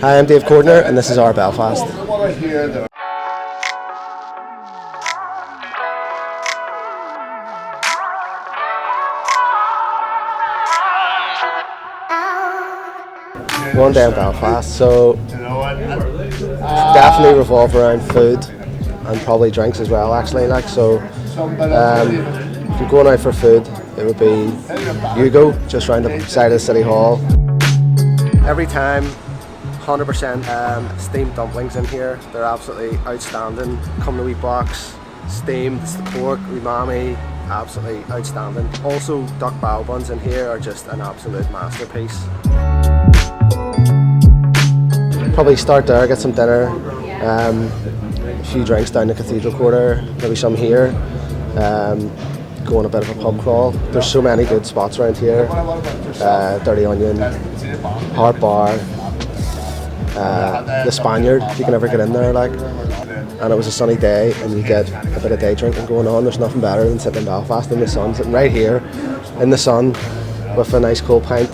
Hi, I'm Dave Cordner, and this is Our Belfast. One day in Belfast, so definitely revolve around food and probably drinks as well. Actually, if you're going out for food, it would be Hugo, just round the side of the City Hall. Every time, 100% steamed dumplings in here. They're absolutely outstanding. Come to wee box, steamed, it's the pork, umami, absolutely outstanding. Also, duck bao buns in here are just an absolute masterpiece. Probably start there, get some dinner, a few drinks down the Cathedral Quarter, maybe some here, go on a bit of a pub crawl. There's so many good spots around here, Dirty Onion, Heart Bar, the Spaniard, if you can ever get in there, and it was a sunny day and you get a bit of day drinking going on. There's nothing better than sitting in Belfast in the sun, sitting right here in the sun with a nice cold pint.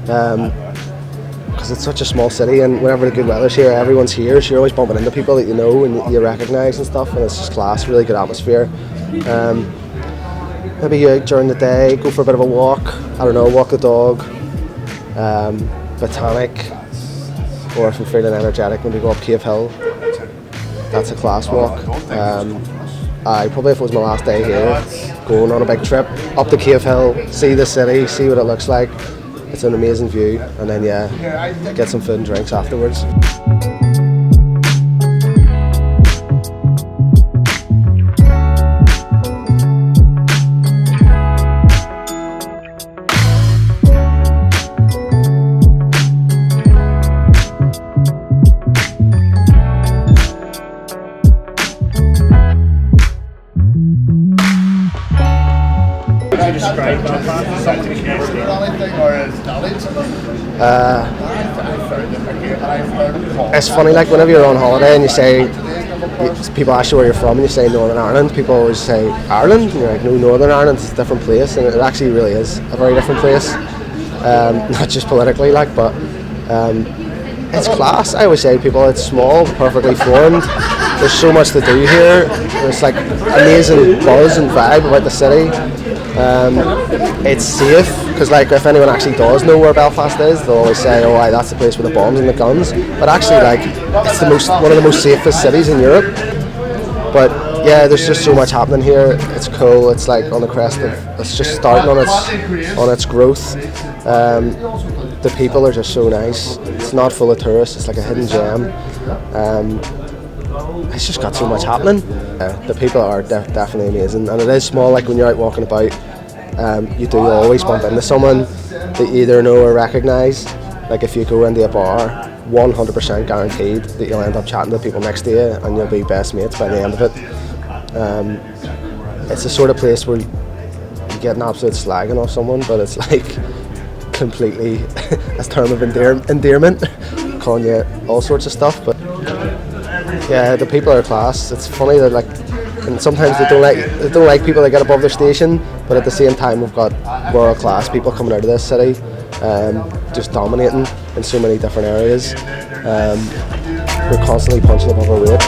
Because it's such a small city, and whenever the good weather's here, everyone's here, so you're always bumping into people that you know and you recognise and stuff, and it's just class, really good atmosphere. Maybe during the day, go for a bit of a walk, I don't know, walk the dog, botanic, or if I'm feeling energetic, maybe go up Cave Hill. That's a class walk. Probably if it was my last day here, going on a big trip, up to Cave Hill, see the city, see what it looks like. It's an amazing view, and then get some food and drinks afterwards. Describe Belfast, something you can say. It's funny, whenever you're on holiday and you say, people ask you where you're from and you say Northern Ireland, people always say Ireland, and you're like, no, Northern Ireland is a different place, and it actually really is a very different place, not just politically, but it's class. I always say to people, it's small, perfectly formed, there's so much to do here, there's amazing buzz and vibe about the city. It's safe, because if anyone actually does know where Belfast is, they'll always say, oh aye, that's the place with the bombs and the guns, but actually it's one of the most safest cities in Europe. But yeah, there's just so much happening here. It's cool, it's on the crest of, it's just starting on its growth. The people are just so nice. It's not full of tourists, it's like a hidden gem. It's just got so much happening. The people are definitely amazing, and it is small. When you're out walking about, you do always bump into someone that you either know or recognise. If you go into a bar, 100% guaranteed that you'll end up chatting to the people next to you, and you'll be best mates by the end of it. It's the sort of place where you get an absolute slagging off someone, but it's completely a term of endearment, calling you all sorts of stuff. But yeah, the people are class. It's funny that and sometimes they don't like people that get above their station, but at the same time we've got world class people coming out of this city, just dominating in so many different areas. We're constantly punching above our weight.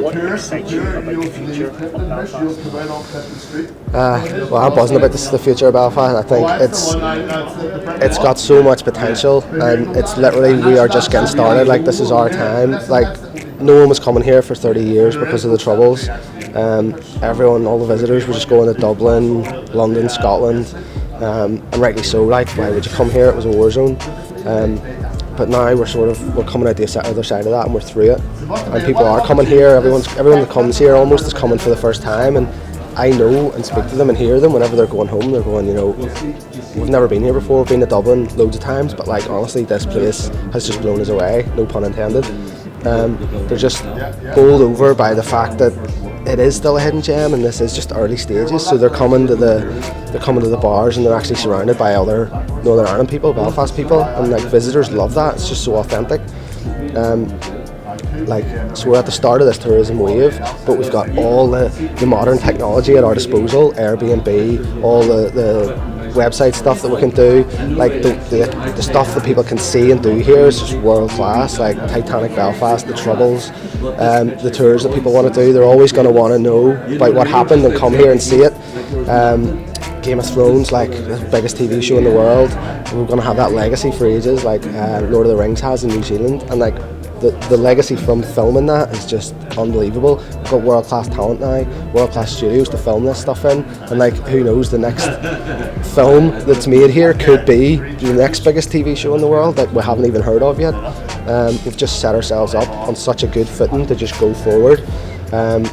What excites you about the future of Belfast? Well, I'm buzzing about the future of Belfast. I think it's got so much potential, and it's literally, we are just getting started. This is our time. No one was coming here for 30 years because of the Troubles. Everyone, all the visitors were just going to Dublin, London, Scotland, and rightly so. Why would you come here? It was a war zone. But now we're coming out the other side of that, and we're through it. And people are coming here. Everyone that comes here almost is coming for the first time. And I know and speak to them and hear them whenever they're going home. They're going, we've never been here before. We've been to Dublin loads of times, but honestly, this place has just blown us away. No pun intended. They're just bowled over by the fact that it is still a hidden gem, and this is just early stages. So they're coming to the bars, and they're actually surrounded by other Northern Ireland people, Belfast people, and like visitors love that. It's just so authentic. So we're at the start of this tourism wave, but we've got all the modern technology at our disposal, Airbnb, all the website stuff that we can do, like the stuff that people can see and do here is just world class, like Titanic Belfast, the Troubles, the tours that people want to do. They're always going to want to know about what happened and come here and see it. Game of Thrones, like the biggest TV show in the world, we're going to have that legacy for ages, like Lord of the Rings has in New Zealand, and like the legacy from filming that is just unbelievable. We've got world-class talent now, world-class studios to film this stuff in, and like who knows, the next film that's made here could be the next biggest TV show in the world that we haven't even heard of yet. We've just set ourselves up on such a good footing to just go forward. And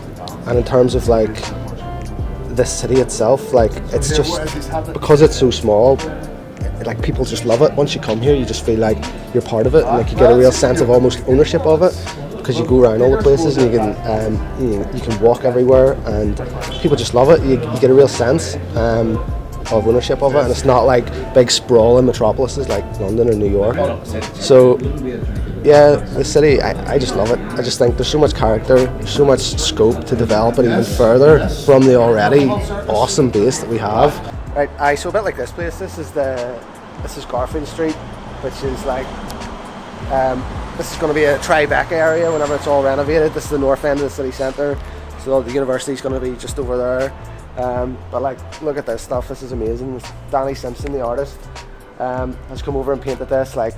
in terms of like this city itself, like it's just, because it's so small, like people just love it. Once you come here, you just feel like you're part of it, and like you get a real sense of almost ownership of it, because you go around all the places and you can walk everywhere, and people just love it. You get a real sense of ownership of it, and it's not like big sprawling metropolises like London or New York. So yeah, the city, I just love it. I just think there's so much character, there's so much scope to develop it even further from the already awesome base that we have. Right, so a bit like this place, this is Garfield Street, which is like, this is going to be a Tribeca area whenever it's all renovated. This is the north end of the city centre, so the university's going to be just over there. But like, look at this stuff, this is amazing. Danny Simpson, the artist, has come over and painted this. Like,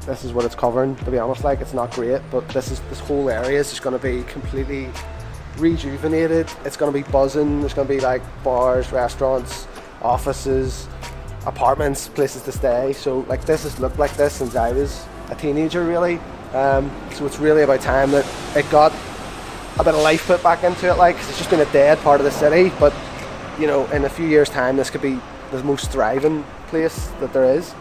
this is what it's covering, to be honest. Like, it's not great, but this whole area is just going to be completely rejuvenated. It's going to be buzzing. There's going to be like bars, restaurants, offices, apartments, places to stay. So like, this has looked like this since I was a teenager, really. So it's really about time that it got a bit of life put back into it. Like, 'cause it's just been a dead part of the city, but you know, in a few years' time, this could be the most thriving place that there is.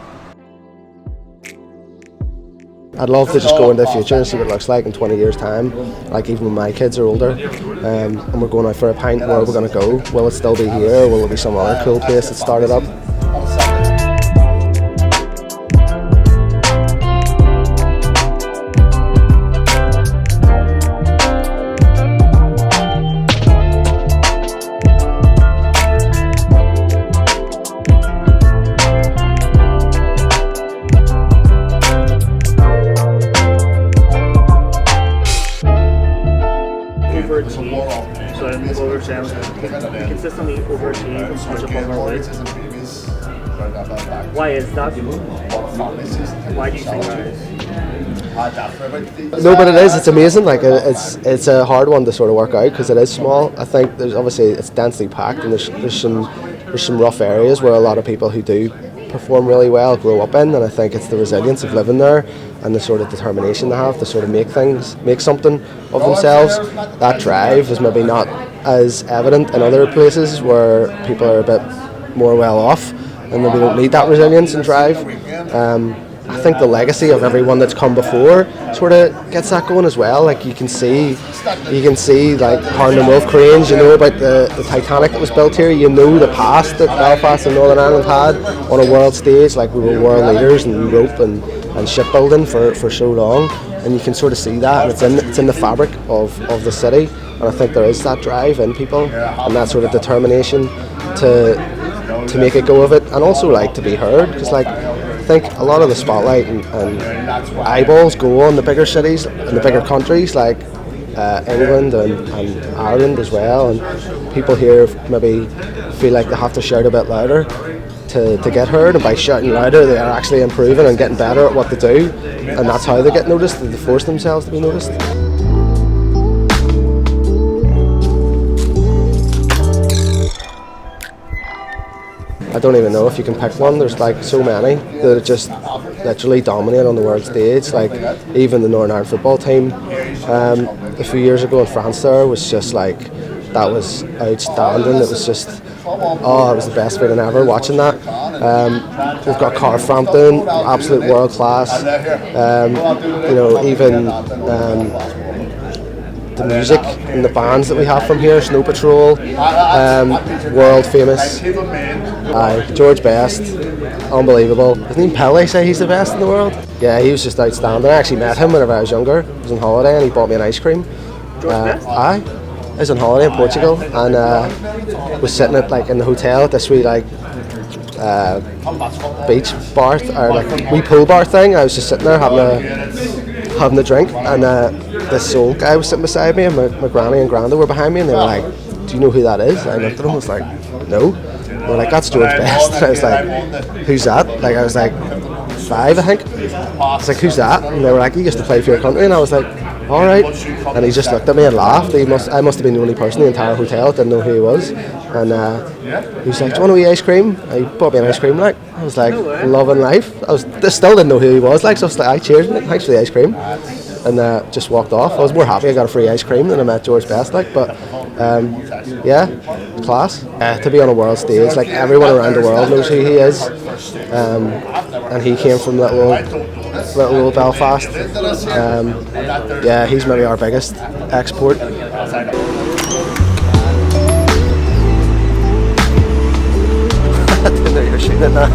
I'd love to just go into the future and see what it looks like in 20 years' time. Like, even when my kids are older, and we're going out for a pint, where are we going to go? Will it still be here, or will it be some other cool place that started up? So I'm we consistently overachieve much above our weight. Why is that? Why do you think that is? No, but it is. It's amazing. Like, it's a hard one to sort of work out because it is small. I think there's obviously, it's densely packed, and there's some rough areas where a lot of people who do perform really well grow up in, and I think it's the resilience of living there and the sort of determination they have to sort of make something of themselves. That drive is maybe not as evident in other places where people are a bit more well off and maybe don't need that resilience and drive. I think the legacy of everyone that's come before sort of gets that going as well. Like, you can see like Harlan Wolff cranes, you know about the Titanic that was built here, you know the past that Belfast and Northern Ireland had on a world stage. Like, we were world leaders in rope and shipbuilding for so long, and you can sort of see that, and it's in the fabric of the city, and I think there is that drive in people and that sort of determination to make a go of it, and also like to be heard, because like, I think a lot of the spotlight and eyeballs go on the bigger cities and the bigger countries like England and Ireland as well, and people here maybe feel like they have to shout a bit louder to get heard, and by shouting louder they are actually improving and getting better at what they do, and that's how they get noticed. They force themselves to be noticed. I don't even know if you can pick one. There's like so many that just literally dominate on the world stage. Like, even the Northern Ireland football team a few years ago in France there was just like, that was outstanding. It was just, it was the best feeling ever watching that. We've got Carframpton, absolute world class. You know, even the music and the bands that we have from here, Snow Patrol, world famous. George Best, unbelievable. Doesn't even Pele say he's the best in the world? Yeah, he was just outstanding. I actually met him whenever I was younger. I was on holiday and he bought me an ice cream. I was on holiday in Portugal and was sitting at in the hotel at this wee beach bar or wee pool bar thing. I was just sitting there having a drink, and this old guy was sitting beside me, and my granny and granda were behind me, and they were like, "Do you know who that is?" I looked at him and was like, "No." They were like, "That's George Best." And I was like, "Who's that?" I was like 5, I think. I was like, "Who's that?" And they were like, "He used to play for your country." And I was like, "All right." And he just looked at me and laughed. I must have been the only person in the entire hotel that didn't know who he was. And he was like, "Do you want a wee ice cream?" He bought me an ice cream. I was like, loving life. I still didn't know who he was. So I was like, "I cheers, mate. Thanks for the ice cream." And just walked off. I was more happy I got a free ice cream than I met George Best. But yeah, class. To be on a world stage, everyone around the world knows who he is. And he came from little old Belfast. Yeah, he's maybe our biggest export. I didn't know you were shooting it now.